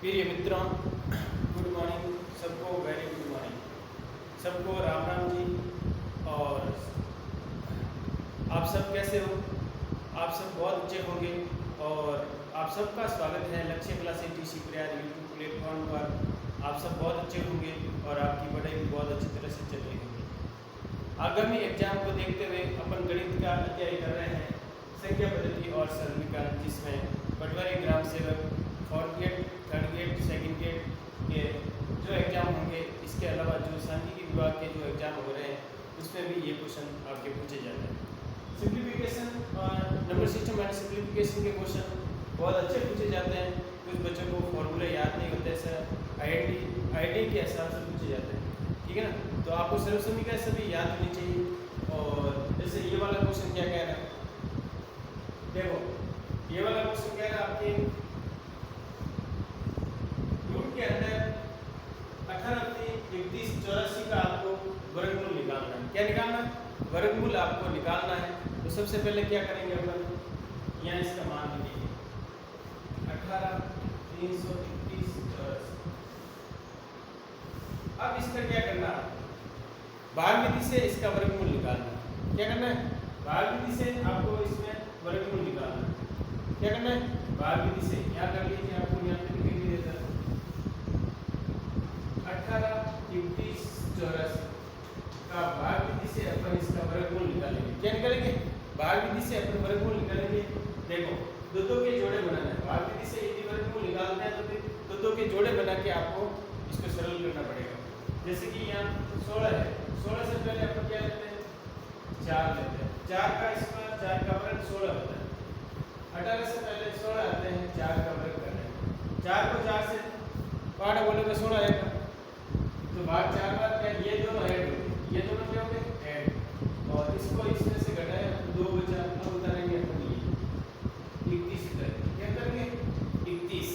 प्रिय मित्रों, good morning सबको, वेरी गुड मॉर्निंग सबको, राम राम जी। और आप सब कैसे हो? आप सब बहुत अच्छे होंगे और आप सबका स्वागत है लक्ष्य class ATC Prayag YouTube platform पर। आप सब बहुत अच्छे होंगे और आपकी पढ़ाई भी बहुत अच्छी तरह से चल रही होगी। आगामी एग्जाम को देखते हुए अपन गणित का अध्याय कर रहे हैं, संख्या पद्धति और सरलीकरण, जिसमें पटवारी ग्राम सेवक, fourth grade, third grade, second grade के जो एग्जाम होंगे, इसके अलावा जो सांख्यिकी विभाग के जो एग्जाम हो रहे हैं उसमें भी ये क्वेश्चन आपके पूछे जाते हैं। सिंप्लीफिकेशन और नंबर सिस्टम एंड सिंप्लीफिकेशन के क्वेश्चन बहुत अच्छे पूछे जाते हैं। कुछ बच्चों को फॉर्मूले याद नहीं होते, सर आईडी के हिसाब से पूछे जाते हैं, ठीक है ना। तो आपको सर्वसमीकरण सभी याद होनी चाहिए। और जैसे ये वाला क्वेश्चन क्या कह रहा है, देखो ये वाला क्वेश्चन कह रहा है आपके रूट के अंदर 18, 31, 84 का आपको वर्गमूल निकालना है। क्या निकालना है? वर्गमूल आपको निकालना है। तो सबसे पहले क्या करेंगे अपन, यहाँ इसका मान लिखेंगे 18, 331, 84। अब इसका क्या करना है, भाग विधि से इसका वर्गमूल निकालना है। क्या करना है? भाग विधि से आपको इसमें वर्गमूल निकालना है। क्या करना है? भाग विधि से। यहाँ कर लीजिए, आपको यहाँ पे लिख देता है 18, 31, 84 का भाग विधि से अपन इसका वर्गमूल निकालेंगे। क्या निकालेंगे? भाग विधि से अपन वर्गमूल निकालेंगे। देखो दो के जोड़े बनाना है। भाग विधि से यदि वर्गमूल निकालते हैं तो फिर दो के जोड़े बना के आपको इसको सरल करना पड़ेगा। जैसे कि यहाँ 16 है, 16 से पहले अपन क्या लेते हैं? 4 लेते हैं। 4 का स्क्वायर, 4 का वर्ग 16 होता है। 18 से पहले 16 आते हैं, 4 का वर्ग करना है। 4 को 4 से काट बोले तो 16 आएगा। तो भाग 4 बार क्या, ये दोनों ऐड होंगे, ये दोनों क्या होंगे? ऐड। और इसको इसमें से घटाए 2 बचा, अब उतारेंगे अपन ये 31 करेंगे। क्या करेंगे? 31।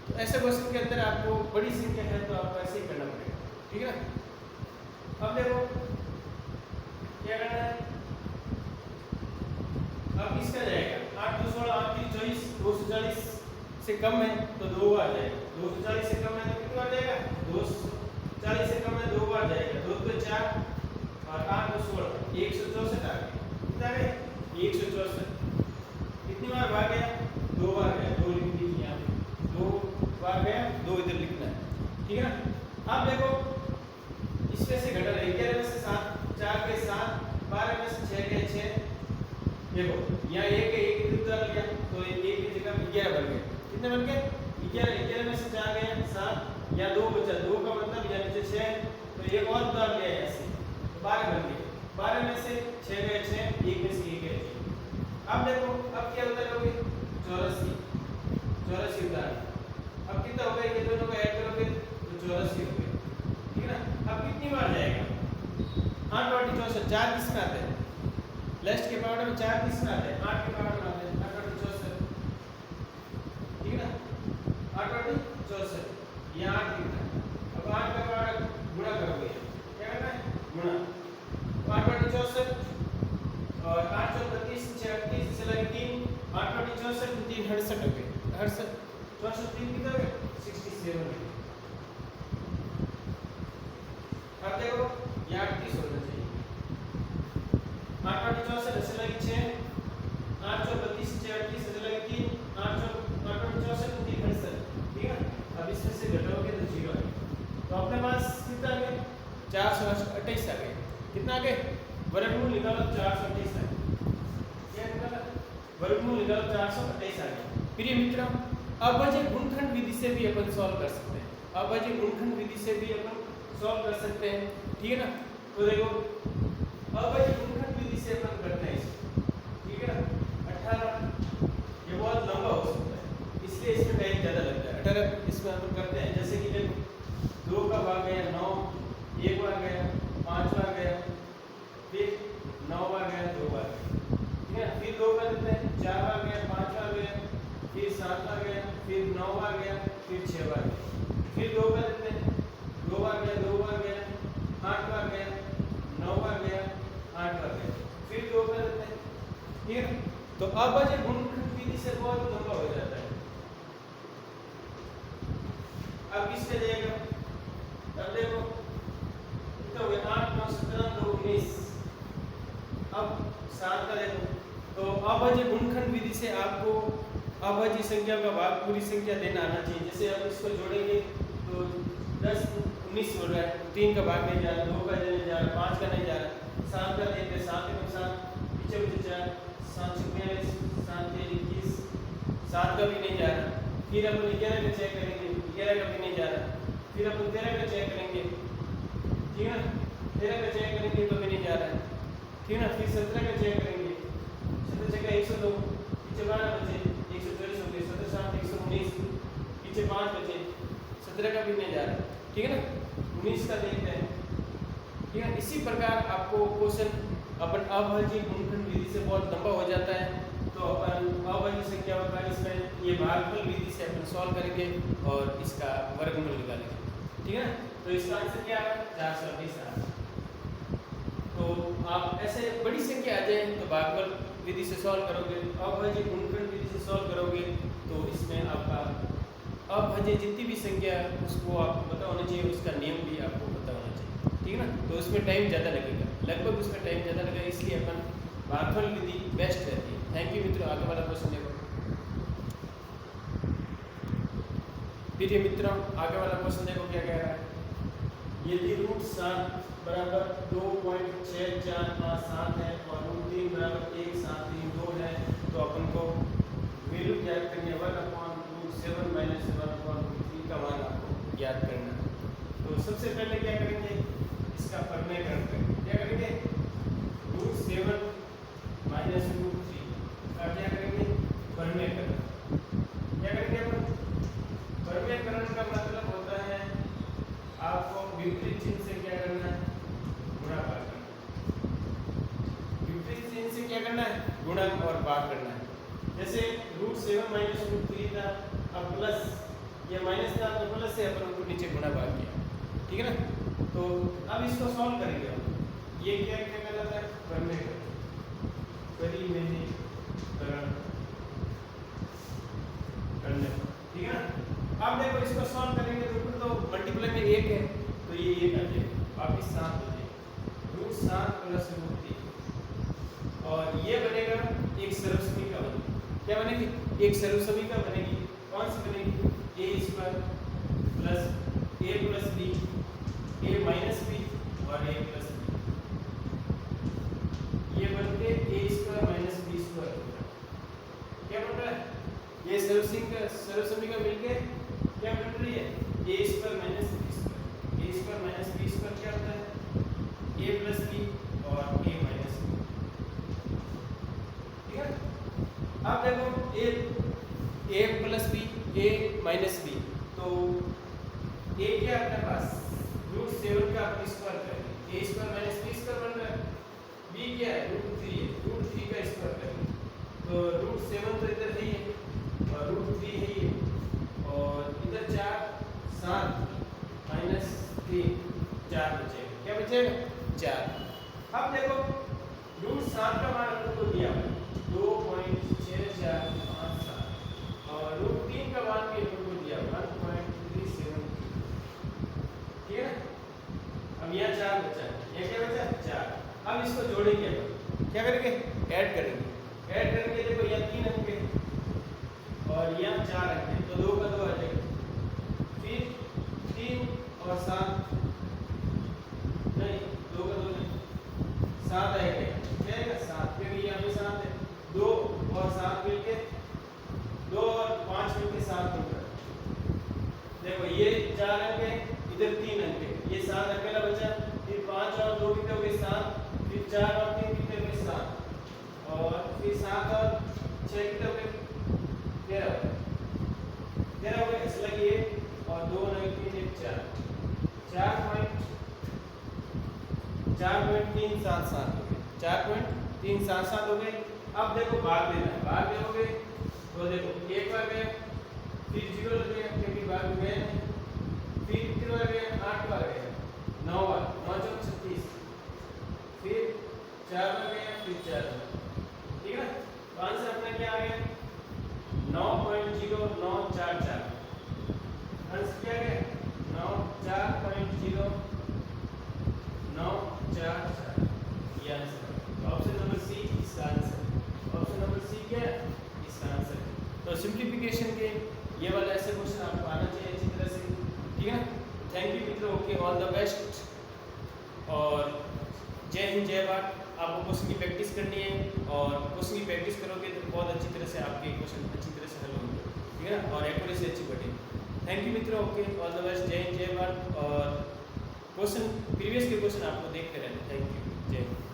तो ऐसे क्वेश्चन के अंदर आपको बड़ी संख्या है तो आपको ऐसे ही करना पड़ेगा, ठीक है ना। अब देखो क्या करना है, अब इसका जाएगा 8 2 16, 8 3 24, 240 से कम है तो 2 बार जाएगा। 240 से कम है तो कितनी बार जाएगा? 240 से कम है 2 बार जाएगा। 2 2 4 और 8 2 16, 164 आ गया। कितना है? 164। कितनी बार भाग गया? 2 बार गया। 2 लिख दीजिए यहाँ पे, 2 बार गया, 2 इधर लिखना है, ठीक है ना। अब देखो इसमें से घटा रहे 11 में से 7, 4 के 7, 12 में से 6 के 6। देखो यहाँ 1 है, 1 इधर उतार लिया तो 1 की जगह 11 बन गए। कितने बन गए? 11 में से 4 गए 7, या 2 बचा। 2 का मतलब यहाँ नीचे 6 तो 1 और उतार लिया ऐसे तो 12 बन गए। 12 में से 6 गए 6, 1 में से 1 गए 1। अब देखो अब क्या उतारोगे? 84 उतार। अब कितना हो गया? ये दोनों को ऐड करोगे तो 84 हो गए, ठीक है ना। अब कितनी बार जाएगा? 8 वाटी 64, 4 किस में आते हैं? लेफ्ट के पार्ट में 4 किस में आते हैं? 8 के पार्ट में आते हैं। 8 वाटी 64, ठीक है ना। 8 वाटी 64, ये 8 कितना है? अब 8 का पार्ट गुणा करोगे, क्या करना है? गुणा। 8 वाटी 64 और 8 4 32, 36 से लगे 3, 8 वाटी 64 3 68 हो गए। 68 64 3 कितना हो गया? 67। अब देखो ये 38 होना चाहिए। 8 वाटी 64 से लगी 6, 8 4 32, 36 से लगी 3, 8 वाटी 64 3 68, ठीक है। अब इसमें से घटाओगे तो 0 आएगा। तो अपने पास कितना आ गया? 428 आ गए। कितना आ गए? वर्गमूल निकालो 428 आ गया। क्या निकाला? वर्गमूल निकालो 428 आ गया। प्रिय मित्रों, अभाज्य गुणनखंड विधि से भी अपन सॉल्व कर सकते हैं। अभाज्य गुणनखंड विधि से भी अपन सॉल्व कर सकते हैं, ठीक है ना। तो देखो अभाज्य गुणनखंड विधि से अपन करते हैं इसको, ठीक है ना। 18 ये बहुत लंबा हो सकता है इसलिए इसमें टाइम ज़्यादा लगता है। 18 इसमें अपन करते हैं। जैसे कि देखो 2 का भाग गया 9, 1 बार गया, 5 बार गया, फिर 9 बार गया, 2 बार गया, ठीक है। फिर 2 कर देते हैं, 4 बार गया, 5 बार गया, फिर 7 बार गया, फिर 9 बार गया, फिर 6 बार गया। फिर 2 कर देते हैं, 2 बार गया, 2 बार गया, 8 बार गया, 9 बार गया, 8 बार गया, फिर 2 कर देते हैं, ठीक है। तो अभाज्य गुणनखंड विधि से बहुत लंबा हो जाता है। अब किसका जाएगा, अब देखो कितना हो गया 8 9 17 2 19। अब 7 का देखो, तो अभाज्य गुणनखंड विधि से आपको अभाज्य संख्या का भाग पूरी संख्या देना आना चाहिए। जैसे अब इसको जोड़ेंगे तो 10 19 हो रहा है, 3 का भाग नहीं जा रहा, 2 का नहीं जा रहा, 5 का नहीं जा रहा, 7 का देते 7 एकम 7 पीछे बचे 4 7 42 7 21 7 का भी नहीं जा रहा। फिर अपन 11 का चेक करेंगे, 11 का भी नहीं जा रहा। फिर अपन 13 का चेक करेंगे, ठीक है ना, 13 का चेक करेंगे तो भी नहीं जा रहा है, ठीक है ना। फिर 17 का चेक करेंगे, 17 जगह 102 पीछे 12 बचे 124 हो गए, 17 7 119 पीछे 5 बचे, 17 का भी नहीं जा रहा, ठीक है ना। 19 का देखते हैं, ठीक है। इसी प्रकार आपको क्वेश्चन अपन अभाज्य गुणनखंड विधि से बहुत लंबा हो जाता है, तो अपन अभाज्य संख्याओं का इसमें ये भागफल विधि से अपन सॉल्व करेंगे और इसका वर्गमूल निकालेंगे, ठीक है ना। तो इसका आंसर क्या है 420। तो आप ऐसे बड़ी संख्या आ जाए तो भागफल विधि से सॉल्व करोगे, अभाज्य गुणनखंड विधि से सॉल्व करोगे तो इसमें आपका अभाज्य जितनी भी संख्या है उसको आपको पता होना चाहिए, उसका नियम भी आपको पता होना चाहिए, ठीक है ना। तो उसमें टाइम ज़्यादा लगेगा, लगभग उसमें टाइम ज़्यादा लगेगा, इसलिए अपन भागफल विधि बेस्ट रहती है। थैंक यू मित्रों। आगे वाला क्वेश्चन देखो। प्रिय मित्रों आगे वाला क्वेश्चन देखो क्या कह रहा है। यदि √7 बराबर 2.6457 है और √3 बराबर 1732 है तो अपन को वैल्यू ज्ञात करनी है 1/√7 माइनस 1/√3 का मान आपको ज्ञात करना है। तो सबसे पहले क्या करेंगे, इसका परिमेयकरण करेंगे। क्या करेंगे, √7 माइनस √3 का क्या करेंगे, परिमेयकरण। क्या करेंगे अपन, परिमेयकरण का मतलब होता है आपको विपरीत चिन्ह से क्या करना है, गुणा भाग करना। विपरीत चिन्ह से क्या करना है, गुणा और भाग करना है। जैसे √7 माइनस √3 था, अब प्लस ये माइनस था तो प्लस से अपन उनको नीचे गुणा भाग किया, ठीक है ना। तो अब इसको सॉल्व करेंगे। ये क्या क्या कहलाता है, परिमेयकरण। परिमेयकरण करने, ठीक है ना। अब देखो इसको सॉल्व करेंगे तो मल्टीप्लाई में 1 है तो ये 1 आ जाएगा, वापिस 7 हो जाएगा, √7 प्लस √3 और ये बनेगा एक सर्वसमीका बनेगी। क्या बनेगी, एक सर्वसमीका बनेगी। कौन सी बनेगी, a² plus a plus b, a minus b और a प्लस b। ये बनके a² माइनस b²। क्या बन रहा है, ये सर्वसमीका मिलके क्या बन रही है, a² minus b²। a² minus b² क्या होता है, a प्लस b और a माइनस b, ठीक है। अब देखो a plus b a minus b, तो a क्या है अपने पास, √7 का अपन स्क्वायर करेंगे, a² माइनस b² बन रहा है। b क्या है, √3 है, √3 का स्क्वायर करेंगे तो √7 तो इधर है और √3 है ये, और इधर 4 7 माइनस 3 4 बचेगा। क्या बचेगा, 4। अब देखो √7 का मान हमको दिया 2.6457 और √3 का मान भी हमको दिया 1.37, ठीक है ना। अब यहाँ 4 बचा है, ये क्या बचा 4। अब इसको जोड़ेंगे, अपन क्या करेंगे, ऐड करेंगे। ऐड करेंगे देखो यहाँ 3 अंक है और यहाँ 4 अंक है, तो 2 का 2 आ जाएगा। फिर 3 और 7 नहीं, 2 का 2 नहीं, 7 आएगा। क्या आएगा 7, क्योंकि यहाँ पे 7 है। 2 और 7 मिलके 2 और 5 मिलके 7 बन रहा है। देखो ये 4 अंक है, इधर 3 अंक है, ये 7 अकेला बचा। फिर 5 और 2 कितने हो गए 7, फिर 4 और 3 कितने हो गए 7, और फिर 7 और 6 कितने हो गए 13 हो गए, इसलिए ये और 2 9 3 1 4.377 हो गए, 4.377 हो गए। अब देखो भाग देना है, भाग दोगे तो देखो 1 बार गया, फिर 0 लगेगा क्योंकि भाग गए, फिर कितनी बार गया 8 बार गया, 9 बार, 9 चौक 36, फिर 4 बार गया, फिर 4 बार, ठीक है। तो आंसर अपना क्या आ गया 9.0944। आंसर क्या है सिंप्लीफिकेशन के ये वाला ऐसे क्वेश्चन आपको आना चाहिए अच्छी तरह से, ठीक है ना। थैंक यू मित्रों, ओके, ऑल द बेस्ट और जय हिंद जय भारत। आपको क्वेश्चन की प्रैक्टिस करनी है और क्वेश्चन की प्रैक्टिस करोगे तो बहुत अच्छी तरह से आपके क्वेश्चन अच्छी तरह से हल होंगे, ठीक है ना, और एक्यूरेसी अच्छी बढ़ेगी। थैंक यू मित्रों, ओके, ऑल द बेस्ट, जय हिंद जय भारत। और क्वेश्चन प्रीवियस के क्वेश्चन आपको देखते रहना। थैंक यू, जय हिंद।